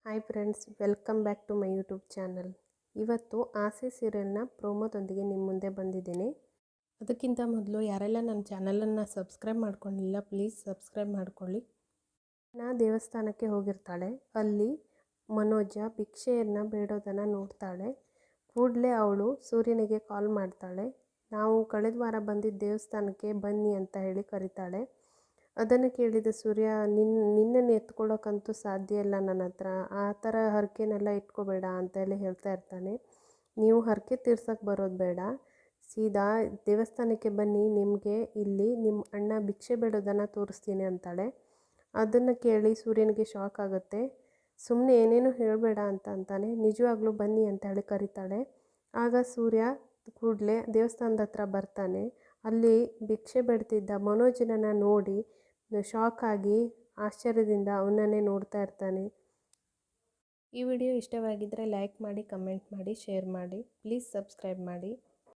Hi friends, welcome back to my YouTube channel. ಇವತ್ತು ಆಸೆ ಸೀರಿಯಲ್ನ ಪ್ರೋಮೋದೊಂದಿಗೆ ನಿಮ್ಮ ಮುಂದೆ ಬಂದಿದ್ದೀನಿ. ಅದಕ್ಕಿಂತ ಮೊದಲು ಯಾರೆಲ್ಲ ನನ್ನ ಚಾನಲನ್ನು ಸಬ್ಸ್ಕ್ರೈಬ್ ಮಾಡ್ಕೊಂಡಿಲ್ಲ, ಪ್ಲೀಸ್ ಸಬ್ಸ್ಕ್ರೈಬ್ ಮಾಡ್ಕೊಳ್ಳಿ. ದೇವಸ್ಥಾನಕ್ಕೆ ಹೋಗಿರ್ತಾಳೆ. ಅಲ್ಲಿ ಮನೋಜ ಭಿಕ್ಷೆಯನ್ನು ಬೇಡೋದನ್ನು ನೋಡ್ತಾಳೆ. ಕೂಡಲೇ ಅವಳು ಸೂರ್ಯನಿಗೆ ಕಾಲ್ ಮಾಡ್ತಾಳೆ. ನಾವು ಕಳೆದ ವಾರ ಬಂದಿದ್ದ ದೇವಸ್ಥಾನಕ್ಕೆ ಬನ್ನಿ ಅಂತ ಹೇಳಿ ಕರೀತಾಳೆ. ಅದನ್ನು ಕೇಳಿದ ಸೂರ್ಯ, ನಿನ್ನನ್ನು ಎತ್ಕೊಳ್ಳೋಕ್ಕಂತೂ ಸಾಧ್ಯ ಇಲ್ಲ ನನ್ನ ಹತ್ರ, ಆ ಥರ ಹರಕೆನೆಲ್ಲ ಇಟ್ಕೋಬೇಡ ಅಂತ ಹೇಳಿ ಹೇಳ್ತಾ ಇರ್ತಾನೆ. ನೀವು ಹರಕೆ ತೀರ್ಸೋಕ್ಕೆ ಬರೋದು ಬೇಡ, ಸೀದಾ ದೇವಸ್ಥಾನಕ್ಕೆ ಬನ್ನಿ, ನಿಮಗೆ ಇಲ್ಲಿ ನಿಮ್ಮ ಅಣ್ಣ ಭಿಕ್ಷೆ ಬೇಡೋದನ್ನು ತೋರಿಸ್ತೀನಿ ಅಂತಾಳೆ. ಅದನ್ನು ಕೇಳಿ ಸೂರ್ಯನಿಗೆ ಶಾಕ್ ಆಗುತ್ತೆ. ಸುಮ್ಮನೆ ಏನೇನು ಹೇಳಬೇಡ ಅಂತ ಅಂತಾನೆ. ನಿಜವಾಗ್ಲೂ ಬನ್ನಿ ಅಂತ ಹೇಳಿ ಕರೀತಾಳೆ. ಆಗ ಸೂರ್ಯ ಕೂಡಲೇ ದೇವಸ್ಥಾನದ ಹತ್ರ ಬರ್ತಾನೆ. ಅಲ್ಲಿ ಭಿಕ್ಷೆ ಬೇಡ್ತಿದ್ದ ಮನೋಜನನ್ನು ನೋಡಿ ಶಾಕ್ ಆಗಿ ಆಶ್ಚರ್ಯದಿಂದ ಅವನನ್ನೇ ನೋಡ್ತಾ ಇರ್ತಾನೆ. ಈ ವಿಡಿಯೋ ಇಷ್ಟವಾಗಿದ್ದರೆ ಲೈಕ್ ಮಾಡಿ, ಕಮೆಂಟ್ ಮಾಡಿ, ಶೇರ್ ಮಾಡಿ, ಪ್ಲೀಸ್ ಸಬ್ಸ್ಕ್ರೈಬ್ ಮಾಡಿ.